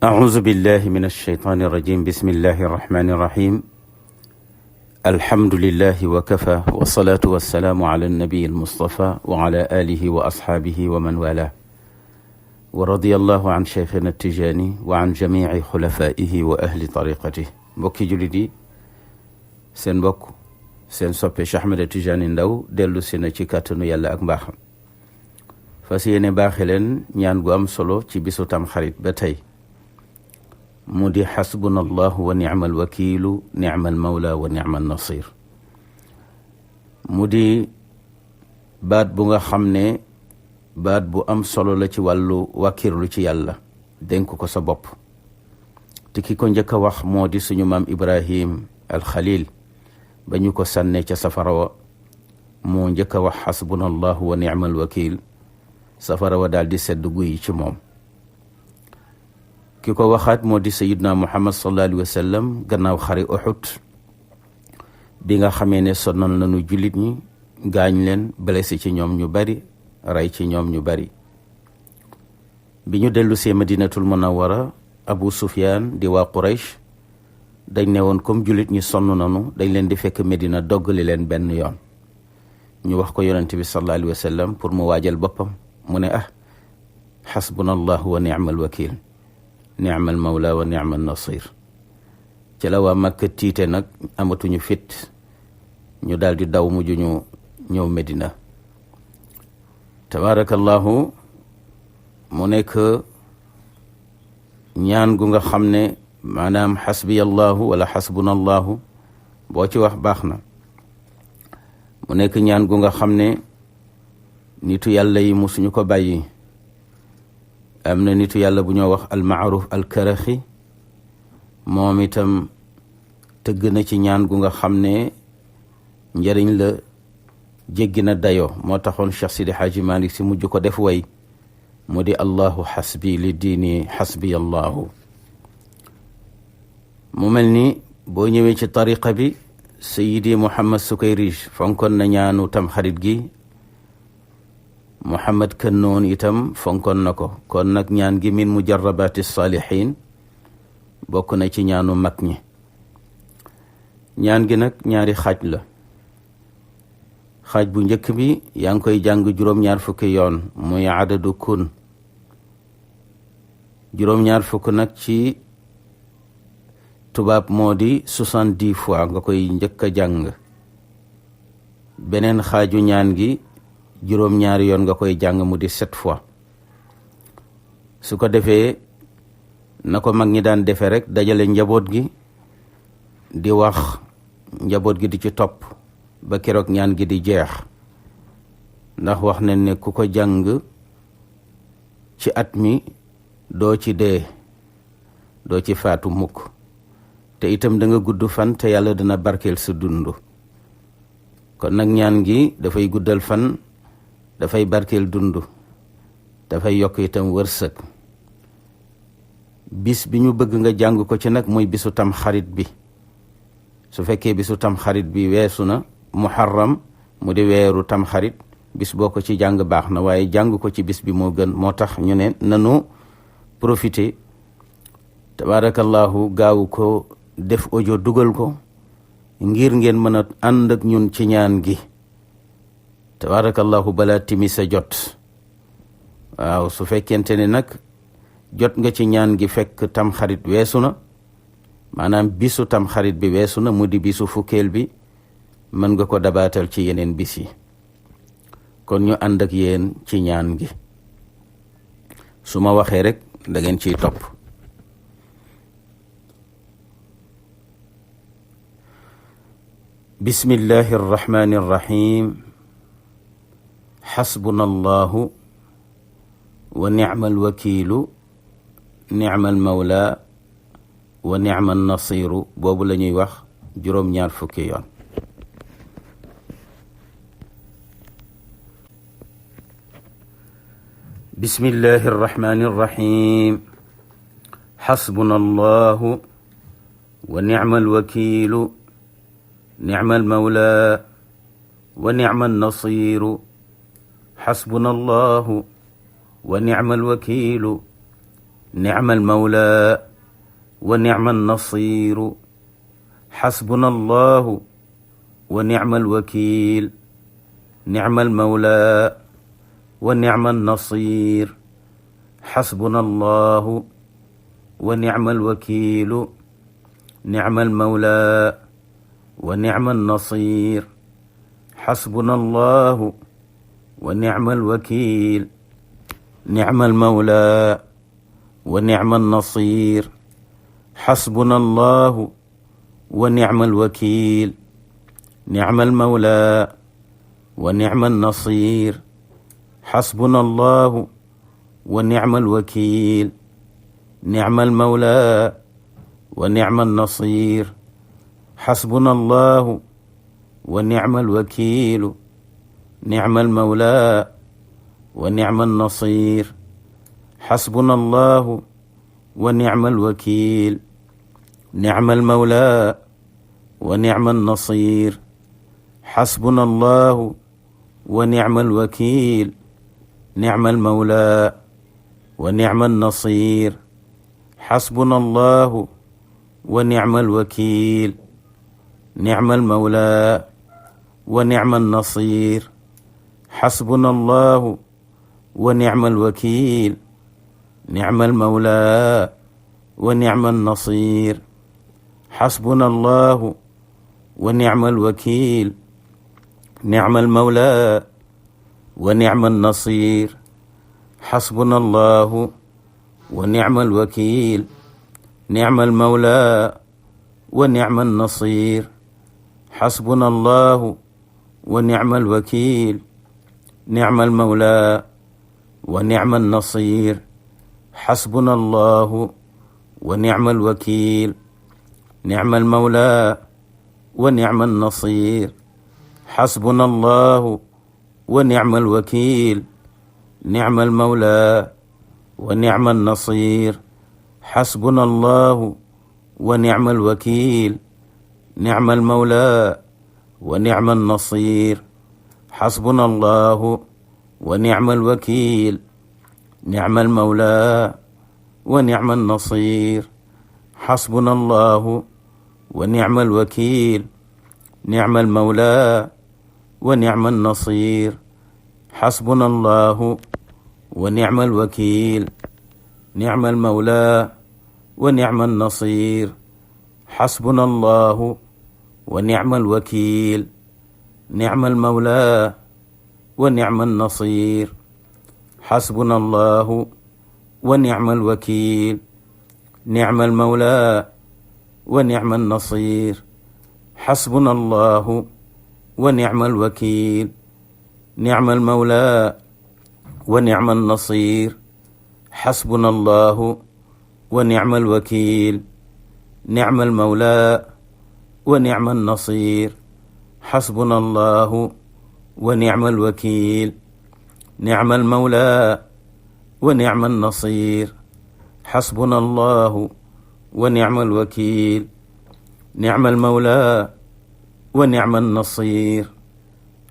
أعوذ بالله من الشيطان الرجيم. بسم الله الرحمن الرحيم. الحمد لله وكفى والصلاة والسلام على النبي المصطفى وعلى آله وأصحابه ومن والاه ورضي الله عن شيخنا التجاني وعن جميع خلفائه وأهل طريقته. mbokki jullit yi, seen mbokk seen soppe Cheikh Ahmed Tidiane Ndao dellu si na ci kàttanu yàlla ak mbaaxam fas yéene baaxe leen ñaan gu am solo ci bisu tam xarit ba tey mu di xasbuna allahu wa nicmal wakiilu nicmal mawla wa nicmal nasir. mu di baat bu nga xam ne baat bu am solo la ci wàllu wàkkirlu ci yàlla, dénk ko sa bopp. te ki ko njëkk a wax moo di suñu maam Ibrahim al Khalil ba ñu ko sànnee ca safara wa moo njëkk a wax xasbuna allahu wa nicmal wakiil. safara wa daal di sedd guy ci moom. ki ko waxaat moo di sayidna muhammad sallallahu alayhi wa sallam gannaaw xari Uhud bi nga xamee ne sonnal nañu jullit ñi, gaañ leen, blessé ci ñoom ñu bari, rey ci ñoom ñu bari. bi ñu dellu see madinatul munawwara, Abu Sufyaan di waa Quraysh dañ ne woon comme jullit ñi sonn nañu dañ leen di fekk Medina doggali leen benn yoon. ñu wax ko yonente bi sallallahu alayhi wa sallam pour mu waajal boppam. mu ne xasbuna allahu wa nicmal wakiil nicmal mawla wa nicmal nasir. ci la waa Makka tiite nag, amatuñu fit, ñu daal di daw mujj ñu ñëw Medina. tabaarakallahu mu nekk ñaan gu nga xam ne maanaam xasbiyallahu wala xasbunallahu boo ci wax baax na. mu nekk ñaan gu nga xam ne nitu yàlla yi musuñu ko bàyyi. am na nitu yàlla bu ñoo wax almaaruf alkaraxi, moom itam tëgg na ci ñaan gu nga xam ne njëriñ la jéggi na dayoo. moo taxoon Cheikh Sidi Haaji Malik si mujj ko def way mu di allahu xasbi li diini xasbi allahu. mu mel ni boo ñëwee ci tariqa bi, sayidi Muhammad Sukayrij fonkoon na ñaanu tam xarit gi, Muhammad Kannoon itam fonkoon na ko. kon nag ñaan gi min mujarrabaati saalihin bokk na ci ñaanu mag ñi. ñaan gi nag ñaari xaaj la. xaaj bu njëkk bi yaa ngi koy jàng juróom-ñaar fukki yoon, muy adadu kun. juróom-ñaar fukk nag ci tubaab moo di 70 fois nga koy njëkk a jàng. beneen xaaju ñaan gi juróom-ñaari yoon nga koy jàng, mu di 7 fois. su ko defee na ko mag ñi daan defee rek, dajale njaboot gi di wax, njaboot gi di ci topp ba keroog ñaan gi di jeex. ndax wax nañ ne ku ko jàng ci at mi doo ci dee, doo ci faatu mukk, te itam da nga gudd fan te yàlla dina barkeel sa dund. kon nag ñaan gi dafay guddal fan, dafay barkeel dund, dafay yokk itam wërsëg. bis bi ñu bëgg nga jàng ko ci nag muy bisu tam xarit bi. su fekkee bisu tam xarit bi weesu na muharram, mu di weeru tam xarit, bis boo ko ci jàng baax na, waaye jàng ko ci bis bi moo gën. moo tax ñu ne nanu profité, tabaarakallahu, gaawu ko def audio dugal ko ngir ngeen mën a ànd ak ñun ci ñaan gi, tabaarakallahu, balaa timis a jot. waaw su fekkente ne nag jot nga ci ñaan gi fekk tam xarit weesu na, maanaam bisu tam xarit bi weesu na, mu di bisu fukkeel bi, mën nga ko dabaatal ci yeneen bis yi. kon ñu ànd ak yéen ci ñaan gi. su ma waxee rek da ngeen ciy topp. bismillahi arrahmani arrahim. xasbuna allahu wa nicmal wakiilu nicmal mawla wa nicmal nasiru. boobu la ñuy wax juróom-ñaar fukki yoon. bismillahi arrahmani arrahim. xasbuna allahu wa nicmal wakiilu nicmal mawla wa nicmal nasiru. xasbuna allahu wa nicmal wakiilu نعم المولى ونعم النصير حسبنا الله ونعم الوكيل نعم المولى ونعم النصير حسبنا الله ونعم الوكيل نعم المولى ونعم النصير حسبنا الله ونعم الوكيل نعم المولى ونعم النصير حسبنا الله ونعم الوكيل نعم المولى ونعم النصير حسبنا الله ونعم الوكيل نعم المولى ونعم النصير حسبنا الله ونعم الوكيل نعم المولى ونعم النصير حسبنا الله ونعم الوكيل نعم المولى ونعم النصير حسبنا الله ونعم الوكيل نعم المولى ونعم النصير حسبنا الله ونعم الوكيل نعم المولى ونعم النصير حسبنا الله ونعم الوكيل نعم المولى ونعم النصير حسبنا الله ونعم الوكيل نعم المولى ونعم النصير حسبنا الله ونعم الوكيل نعم المولى ونعم النصير حسبنا الله ونعم الوكيل نعم المولى ونعم النصير حسبنا الله ونعم الوكيل نعم المولى ونعم النصير حسبنا الله ونعم الوكيل نعم المولى ونعم النصير حسبنا الله ونعم الوكيل نعم المولى ونعم النصير حسبنا الله ونعم الوكيل نعم المولى ونعم النصير حسبنا الله ونعم الوكيل نعم المولى ونعم النصير حسبنا الله ونعم الوكيل نعم المولى ونعم النصير حسبنا الله ونعم الوكيل نعم المولى ونعم النصير حسبنا الله ونعم الوكيل نعم المولى ونعم النصير حسبنا الله ونعم الوكيل نعم المولى ونعم النصير حسبنا الله ونعم الوكيل نعم المولى ونعم النصير حسبنا الله ونعم الوكيل نعم المولى ونعم النصير حسبنا الله ونعم الوكيل نعم المولى ونعم النصير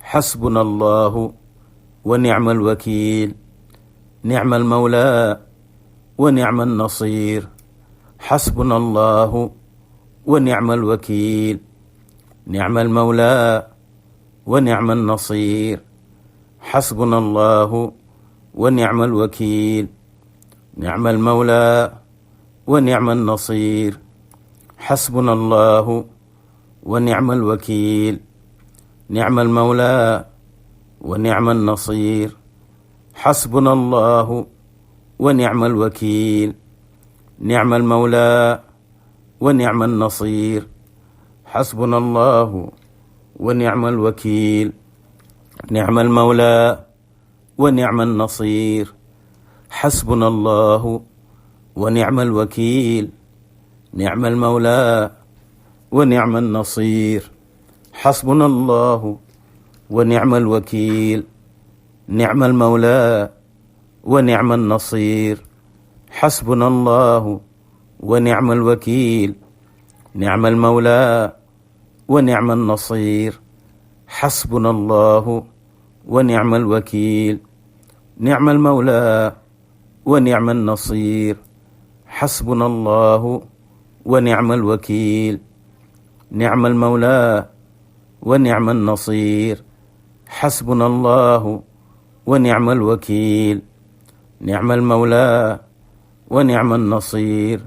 حسبنا الله ونعم الوكيل نعم المولى ونعم النصير حسبنا الله ونعم الوكيل نعم المولى ونعم النصير حسبنا الله ونعم الوكيل نعم المولى ونعم النصير حسبنا الله ونعم الوكيل نعم المولى ونعم النصير حسبنا الله ونعم الوكيل نعم المولى ونعم النصير حسبنا الله ونعم الوكيل نعم المولى ونعم النصير حسبنا الله ونعم الوكيل نعم المولى ونعم النصير حسبنا الله ونعم الوكيل نعم المولى ونعم النصير حسبنا الله ونعم الوكيل نعم المولى ونعم النصير حسبنا الله ونعم الوكيل نعم المولى ونعم النصير حسبنا الله ونعم الوكيل نعم المولى ونعم النصير حسبنا الله ونعم الوكيل نعم المولى ونعم النصير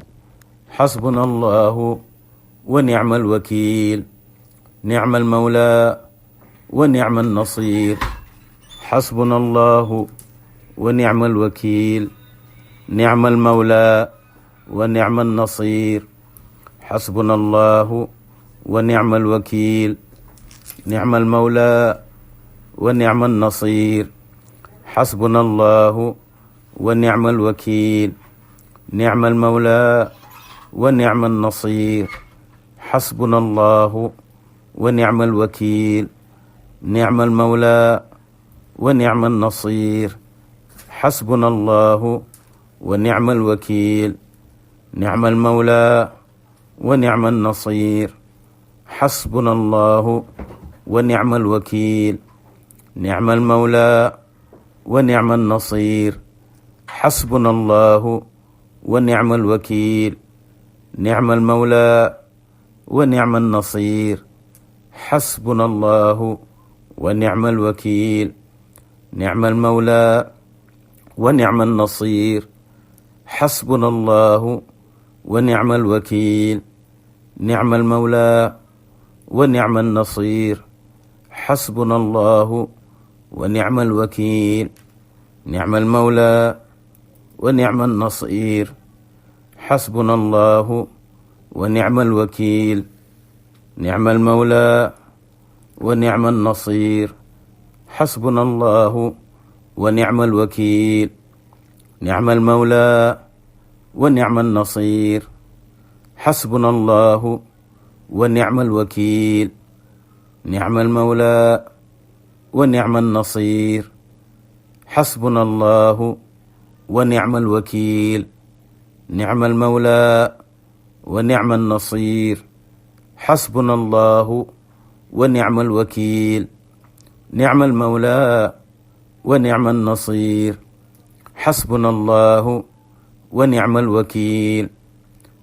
حسبنا الله ونعم الوكيل نعم المولى ونعم النصير حسبنا الله ونعم الوكيل نعم المولى ونعم النصير حسبنا الله ونعم الوكيل نعم المولى ونعم النصير حسبنا الله ونعم الوكيل نعم المولى ونعم النصير حسبنا الله ونعم الوكيل نعم المولى ونعم النصير حسبنا الله ونعم الوكيل نعم المولى ونعم النصير حسبنا الله ونعم الوكيل نعم المولى ونعم النصير حسبنا الله ونعم الوكيل نعم المولى ونعم النصير حسبنا الله ونعم الوكيل نعم المولى ونعم النصير حسبنا الله ونعم الوكيل نعم المولى ونعم النصير حسبنا الله ونعم الوكيل نعم المولى ونعم النصير حسبنا الله ونعم الوكيل نعم المولى ونعم النصير حسبنا الله ونعم الوكيل نعم المولى ونعم النصير حسبنا الله ونعم الوكيل نعم المولى ونعم النصير حسبنا الله ونعم الوكيل نعم المولى ونعم النصير حسبنا الله ونعم الوكيل نعم المولى ونعم النصير حسبنا الله ونعم الوكيل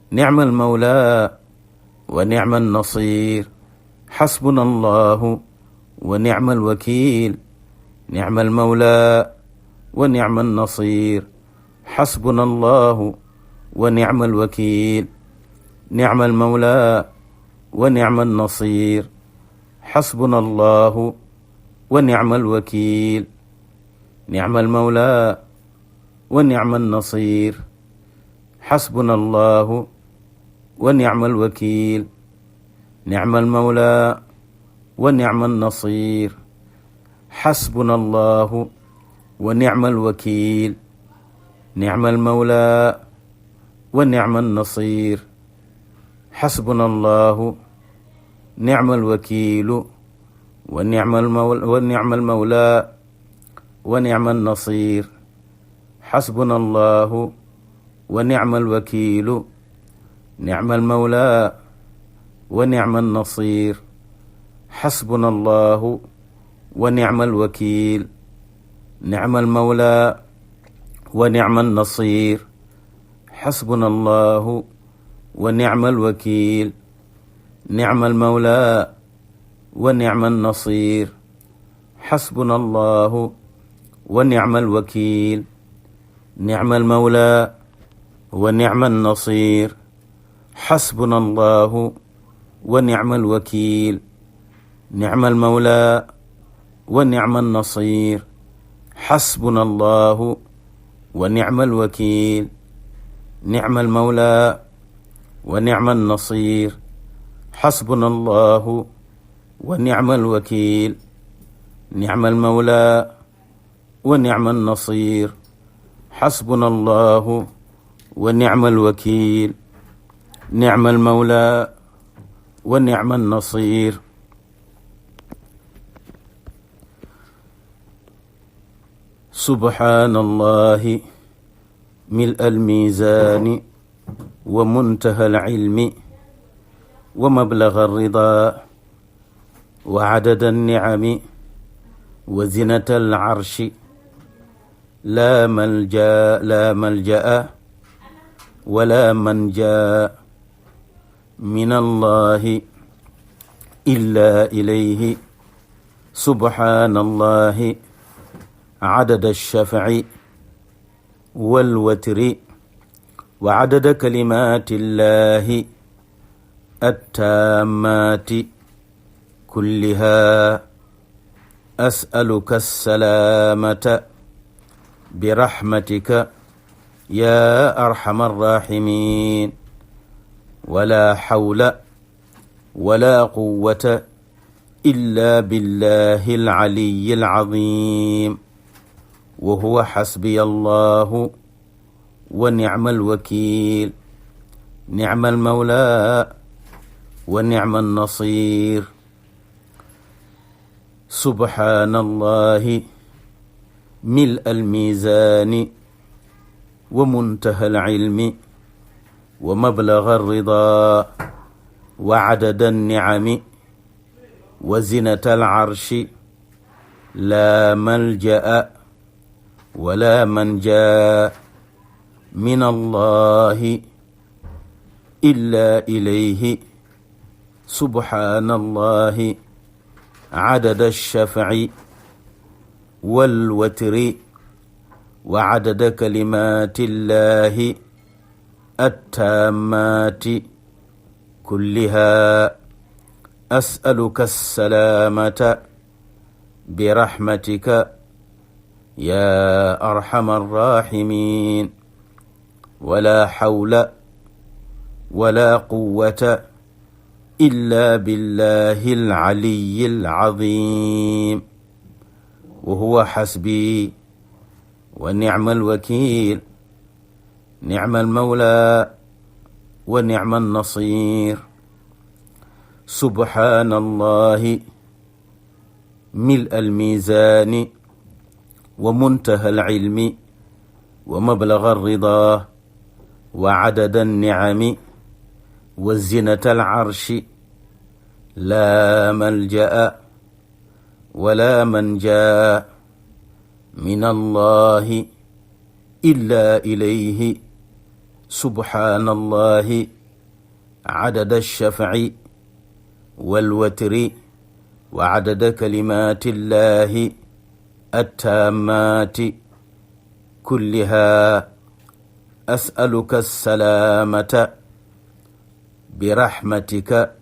نعم المولى ونعم النصير حسبنا الله ونعم الوكيل نعم المولى ونعم النصير حسبنا الله ونعم الوكيل نعم المولى ونعم النصير حسبنا الله ونعم الوكيل نعم المولى ونعم النصير حسبنا الله ونعم الوكيل نعم المولى ونعم النصير حسبنا الله ونعم الوكيل نعم المولى ونعم النصير حسبنا الله نعم الوكيل ونعم المولى ونعم النصير حسبنا الله ونعم الوكيل نعم المولى ونعم النصير حسبنا الله ونعم الوكيل نعم المولى ونعم النصير حسبنا الله ونعم الوكيل نعم المولى ونعم النصير حسبنا الله ونعم الوكيل نعم المولى ونعم النصير حسبنا الله ونعم الوكيل نعم المولى ونعم النصير حسبنا الله ونعم الوكيل نعم المولى ونعم النصير حسبنا الله ونعم الوكيل نعم المولى ونعم النصير حسبنا الله ونعم الوكيل نعم المولى ونعم النصير سبحان الله ملء الميزان ومنتهى العلم ومبلغ الرضا وعدد النعم وزنة العرش لا ملجأ ولا منجا من الله إلا إليه سبحان الله عدد الشفع والوتر وعدد كلمات الله التامات كلها أسألك السلامة برحمتك يا أرحم الراحمين ولا حول ولا قوة إلا بالله العلي العظيم وهو حسبي الله ونعم الوكيل نعم المولى ونعم النصير سبحان الله ملء الميزان ومنتهى العلم ومبلغ الرضا وعدد النعم وزنة العرش لا ملجأ ولا منجا من الله إلا إليه سبحان الله عدد الشفع والوتر وعدد كلمات الله التامات كلها أسألك السلامة برحمتك يا أرحم الراحمين ولا حول ولا قوة إلا بالله العلي العظيم وهو حسبي ونعم الوكيل نعم المولى ونعم النصير سبحان الله ملء الميزان ومنتهى العلم ومبلغ الرضا وعدد النعم وزنة العرش لا ملجأ ولا منجا من الله إلا إليه سبحان الله عدد الشفع والوتر وعدد كلمات الله التامات كلها أسألك السلامة برحمتك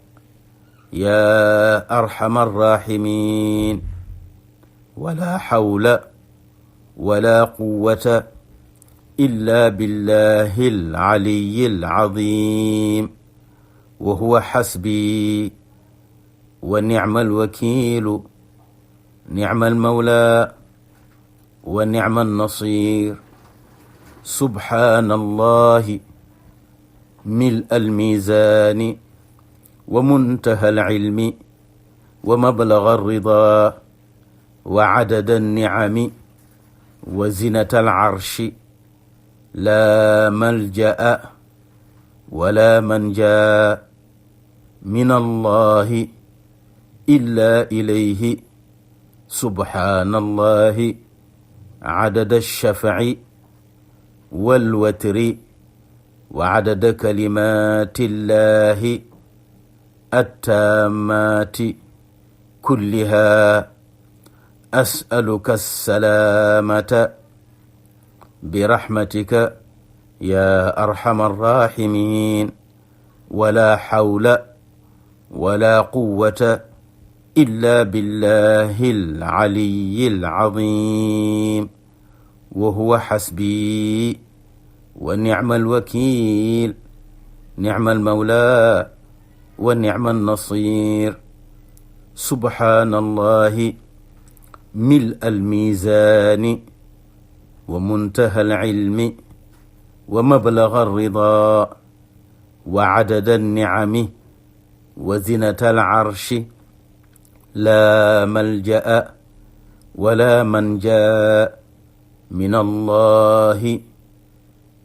يا أرحم الراحمين ولا حول ولا قوة إلا بالله العلي العظيم وهو حسبي ونعم الوكيل نعم المولى ونعم النصير سبحان الله ملء الميزان ومنتهى العلم ومبلغ الرضا وعدد النعم وزنة العرش لا ملجأ ولا منجا من الله إلا إليه سبحان الله عدد الشفع والوتر وعدد كلمات الله التامات كلها أسألك السلامة برحمتك يا أرحم الراحمين ولا حول ولا قوة إلا بالله العلي العظيم وهو حسبي ونعم الوكيل نعم المولى ونعم النصير سبحان الله ملء الميزان ومنتهى العلم ومبلغ الرضا وعدد النعم وزنة العرش لا ملجأ ولا منجا من الله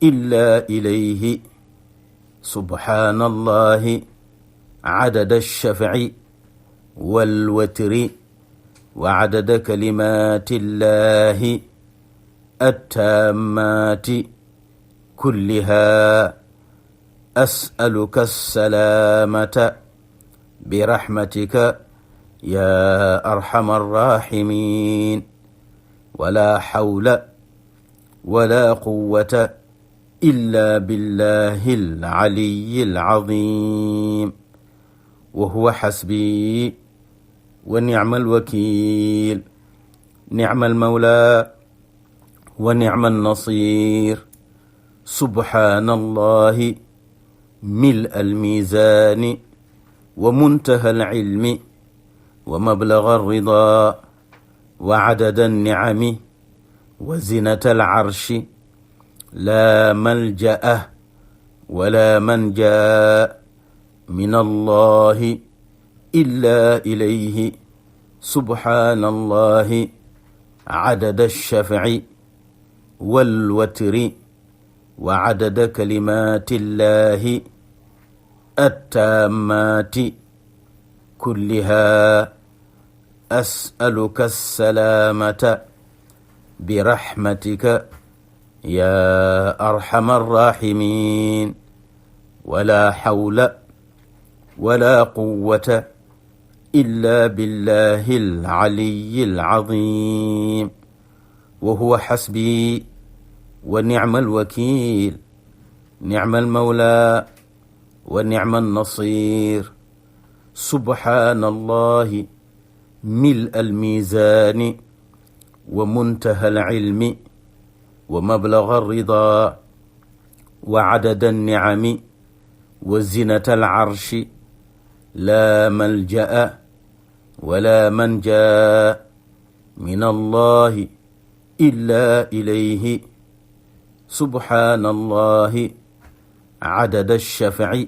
إلا إليه سبحان الله عدد الشفع والوتر وعدد كلمات الله التامات كلها أسألك السلامة برحمتك يا أرحم الراحمين ولا حول ولا قوة إلا بالله العلي العظيم وهو حسبي ونعم الوكيل نعم المولى ونعم النصير سبحان الله ملء الميزان ومنتهى العلم ومبلغ الرضا وعدد النعم وزنة العرش لا ملجأ ولا منجا من الله إلا إليه سبحان الله عدد الشفع والوتر وعدد كلمات الله التامات كلها أسألك السلامة برحمتك يا أرحم الراحمين ولا حول ولا قوة إلا بالله العلي العظيم وهو حسبي ونعم الوكيل نعم المولى ونعم النصير سبحان الله ملء الميزان ومنتهى العلم ومبلغ الرضا وعدد النعم وزنة العرش لا ملجأ ولا منجا من الله إلا إليه سبحان الله عدد الشفع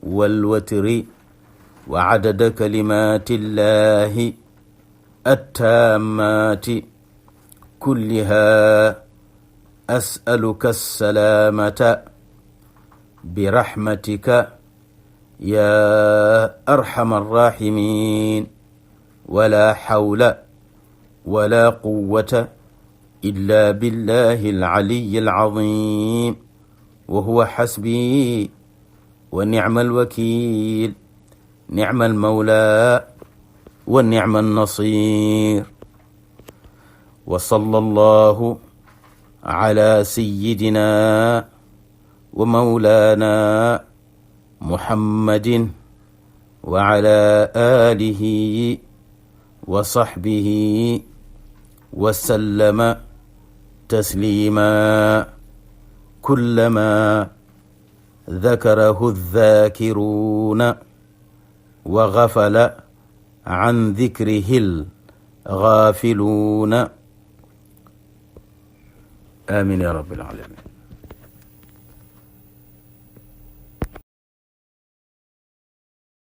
والوتر وعدد كلمات الله التامات كلها أسألك السلامة برحمتك يا أرحم الراحمين ولا حول ولا قوة إلا بالله العلي العظيم وهو حسبي ونعم الوكيل نعم المولى ونعم النصير وصلى الله على سيدنا ومولانا محمد وعلى آله وصحبه وسلم تسليما كلما ذكره الذاكرون وغفل عن ذكره الغافلون آمين يا رب العالمين.